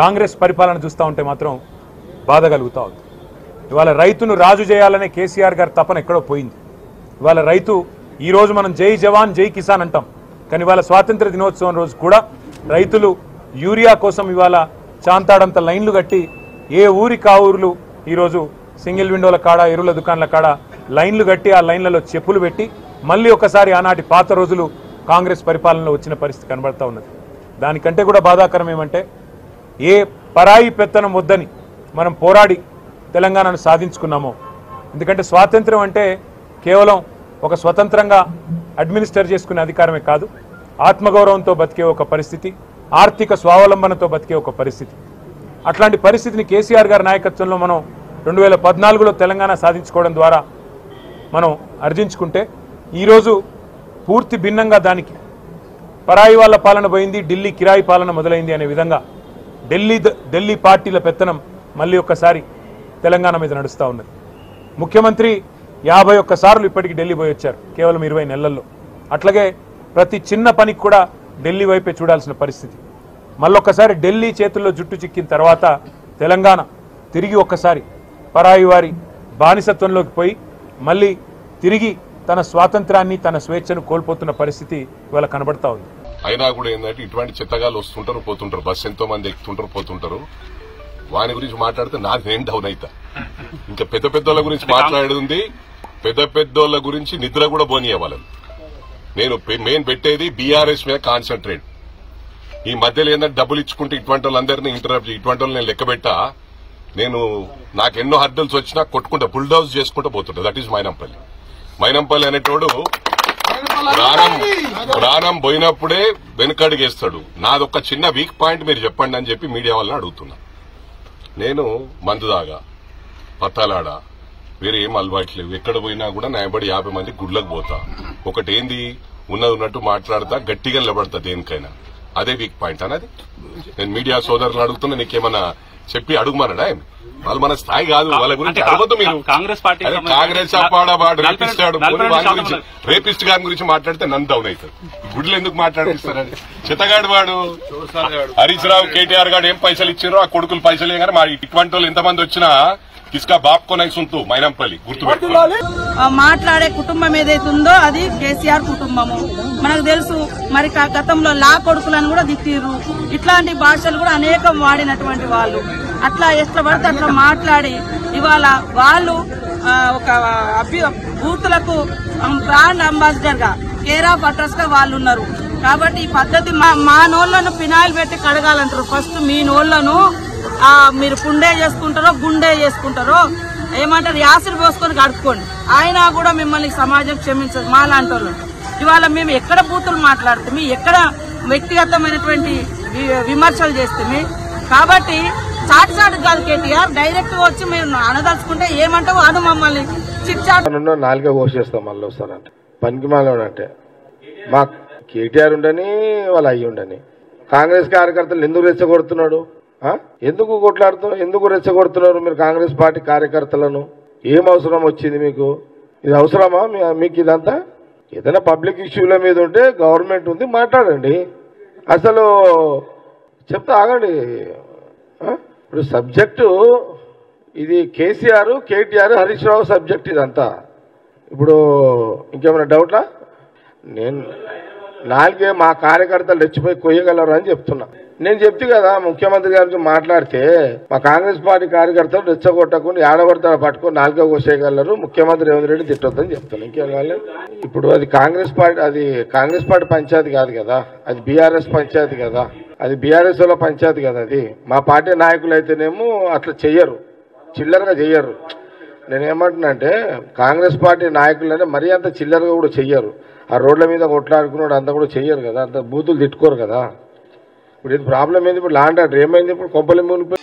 కాంగ్రెస్ పరిపాలన చూస్తూ ఉంటే మాత్రం బాధ కలుగుతూ ఉంది. ఇవాళ రైతును రాజు చేయాలనే కేసీఆర్ గారి తపన ఎక్కడో పోయింది. ఇవాళ రైతు ఈరోజు మనం జై జవాన్ జై కిసాన్ అంటాం, కానీ ఇవాళ స్వాతంత్ర దినోత్సవం రోజు కూడా రైతులు యూరియా కోసం ఇవాళ చాంతాడంత లైన్లు కట్టి ఏ ఊరి కా ఊర్లు ఈరోజు సింగిల్ విండోల కాడ ఎరువుల దుకాణాల కాడ లైన్లు కట్టి ఆ లైన్లలో చెప్పులు పెట్టి మళ్ళీ ఒకసారి ఆనాటి పాత రోజులు కాంగ్రెస్ పరిపాలనలో వచ్చిన పరిస్థితి కనబడతా ఉన్నది. దానికంటే కూడా బాధాకరం ఏమంటే ఏ పరాయి పెత్తనం వద్దని మనం పోరాడి తెలంగాణను సాధించుకున్నామో. ఎందుకంటే స్వాతంత్ర్యం అంటే కేవలం ఒక స్వతంత్రంగా అడ్మినిస్టర్ చేసుకునే అధికారమే కాదు, ఆత్మగౌరవంతో బతికే ఒక పరిస్థితి, ఆర్థిక స్వావలంబనతో బతికే ఒక పరిస్థితి. అట్లాంటి పరిస్థితిని కేసీఆర్ గారి నాయకత్వంలో మనం 2014లో తెలంగాణ సాధించుకోవడం ద్వారా మనం అర్జించుకుంటే ఈరోజు పూర్తి భిన్నంగా దానికి పరాయి వాళ్ళ పాలన పోయింది, ఢిల్లీ కిరాయి పాలన మొదలైంది అనే విధంగా ఢిల్లీ పార్టీల పెత్తనం మళ్ళీ ఒక్కసారి తెలంగాణ మీద నడుస్తూ ఉన్నది. ముఖ్యమంత్రి 51 సార్లు ఇప్పటికి ఢిల్లీ పోయి వచ్చారు కేవలం 20 నెలల్లో. అట్లాగే ప్రతి చిన్న పనికి కూడా ఢిల్లీ వైపే చూడాల్సిన పరిస్థితి. మళ్ళొక్కసారి ఢిల్లీ చేతుల్లో జుట్టు చిక్కిన తర్వాత తెలంగాణ తిరిగి ఒక్కసారి పరాయి వారి బానిసత్వంలోకి పోయి మళ్ళీ తిరిగి తన స్వాతంత్రాన్ని తన స్వేచ్ఛను కోల్పోతున్న పరిస్థితి ఇవాళ కనబడతా ఉంది. అయినా కూడా ఏంటంటే ఇటువంటి చెత్తగాళ్ళు వస్తుంటారు పోతుంటారు, బస్సు ఎంతో మంది ఎక్కుతుంటారు పోతుంటారు. వాని గురించి మాట్లాడితే నాకు నేను డౌన్ అవుతా. ఇంకా పెద్ద పెద్దోళ్ళ గురించి మాట్లాడేది, పెద్ద పెద్దోళ్ళ గురించి నిద్ర కూడా పోనీయవాళ్ళని. నేను మెయిన్ పెట్టేది బీఆర్ఎస్ మీద కాన్సన్ట్రేట్. ఈ మధ్యలో ఏంటంటే డబ్బులు ఇచ్చుకుంటే ఇటువంటి వాళ్ళందరినీ ఇంటరప్ట్, ఇటువంటి వాళ్ళు నేను లెక్క పెట్టా. నాకు ఎన్నో హర్డల్స్ వచ్చినా కొట్టుకుంటా, బుల్డౌజ్ చేసుకుంటూ పోతుంటా. దట్ ఈస్ మైనంపల్లి అనేటోడు ప్రాణం పోయినప్పుడే వెనుకడుగేస్తాడు. నాదొక్క చిన్న వీక్ పాయింట్ మీరు చెప్పండి అని చెప్పి మీడియా వాళ్ళని అడుగుతున్నా. నేను మందు దాగా, పత్తాలాడా, వేరే ఏం అలవాటు లేవు. ఎక్కడ పోయినా కూడా నాయబడి 50 మంది గుడ్లకు పోతా. ఒకటేంది ఉన్నది ఉన్నట్టు మాట్లాడతా, గట్టిగా నిలబడతా దేనికైనా. అదే వీక్ పాయింట్ అన్నది. నేను మీడియా సోదరులు అడుగుతున్నా, నీకేమన్నా చెప్పి అడుగుమన్నాడా? వాళ్ళు మన స్థాయి కాదు, వాళ్ళ గురించి అడగద్దు మీరు. కాంగ్రెస్ అప్పాడు రేపిస్ట్ గారి గురించి మాట్లాడితే నన్ను డౌన్ అవుతారు. గుడ్లు ఎందుకు మాట్లాడిస్తారని. చిత్తగాడు వాడు హరీష్ రావు, కేటీఆర్ గారు ఏం పైసలు ఇచ్చారో ఆ కొడుకులు పైసలు కానీ మా ఇటువంటి వాళ్ళు ఎంతమంది వచ్చినా కిస్కా బాప్కో నైసుంటూ మైనంపల్లి గుర్తుపెట్టుకోవాలి. మాట్లాడే కుటుంబం ఏదైతుందో అది కేసీఆర్ కుటుంబము మనకు తెలుసు. మరి గతంలో లా కొడుకులను కూడా దిట్టిర్రు. ఇట్లాంటి భాషలు కూడా అనేకం వాడినటువంటి వాళ్ళు అట్లా ఎట్లా పడితే అట్లా మాట్లాడి ఇవాళ వాళ్ళు ఒక బూతులకు బ్రాండ్ అంబాసిడర్ గా, కేర్ ఆఫ్ అడ్రస్ గా వాళ్ళు ఉన్నారు. కాబట్టి ఈ పద్ధతి మా నోళ్లను ఫినాయిల్ పెట్టి కడగాలంటారు. ఫస్ట్ మీ నోళ్లను మీరు పుండే చేసుకుంటారో గుండె చేసుకుంటారో ఏమంటారు, యాసిడ్ పోసుకొని కడుక్కోండి. అయినా కూడా మిమ్మల్ని సమాజం క్షమించదు మా లాంటి వాళ్ళు. ఇవాళ మేము ఎక్కడ బూతులు మాట్లాడుతాము, ఎక్కడ వ్యక్తిగతమైనటువంటి విమర్శలు చేస్తాము. కాబట్టి చాటు కాదు కేటీఆర్, డైరెక్ట్ గా వచ్చి మీరు అనదలుచుకుంటే ఏమంటావు అను మమ్మల్ని చిట్చాట్ 4గా కోసేస్తాం మళ్ళీ వస్తారంటే పనికి మాలంటే. మా కేటీఆర్ ఉండని వాళ్ళు అయ్యి ఉండని కాంగ్రెస్ కార్యకర్తలు ఎందుకు రెచ్చగొడుతున్నాడు, ఎందుకు కొట్లాడుతున్నారు, ఎందుకు రెచ్చగొడుతున్నారు మీరు కాంగ్రెస్ పార్టీ కార్యకర్తలను? ఏం అవసరం వచ్చింది మీకు? ఇది అవసరమా మీకు ఇదంతా? ఏదైనా పబ్లిక్ ఇష్యూల మీద ఉంటే గవర్నమెంట్ ఉంది, మాట్లాడండి. అసలు చెప్తా ఆగండి. ఇప్పుడు సబ్జెక్టు ఇది కేసీఆర్, కేటీఆర్, హరీష్ రావు సబ్జెక్ట్ ఇదంతా. ఇప్పుడు ఇంకేమైనా డౌట్లా? నేను 4 మా కార్యకర్తలు రెచ్చిపోయి కొయ్యగలరు అని చెప్తున్నా. నేను చెప్తే కదా ముఖ్యమంత్రి గారి గురించి మాట్లాడితే మా కాంగ్రెస్ పార్టీ కార్యకర్తలు రెచ్చగొట్టకుండా ఏడబడతా పట్టుకొని 4గా కోసేయగలరు, ముఖ్యమంత్రి రేవంత్ రెడ్డి తిట్టొద్దని చెప్తాను. ఇంకేం కావాలి? ఇప్పుడు అది కాంగ్రెస్ పార్టీ పంచాయతీ కాదు కదా, అది బీఆర్ఎస్ పంచాయతీ కదా, అది బీఆర్ఎస్ వాళ్ళ పంచాయతీ కదా. అది మా పార్టీ నాయకులు అయితేనేమో అట్లా చెయ్యరు, చిల్లరగా చెయ్యరు. నేనేమంటున్నా అంటే కాంగ్రెస్ పార్టీ నాయకులనే మరీ అంత చిల్లరగా కూడా చెయ్యరు. ఆ రోడ్ల మీద కొట్లాడుకున్నాడు అంతా కూడా చెయ్యరు కదా, అంత బూతులు తిట్టుకోరు కదా. ఇప్పుడు ఇది ప్రాబ్లం ఏంది? ఇప్పుడు లాండ్ ఆర్డర్ ఏమైంది? ఇప్పుడు కొంపలు మునిపోయి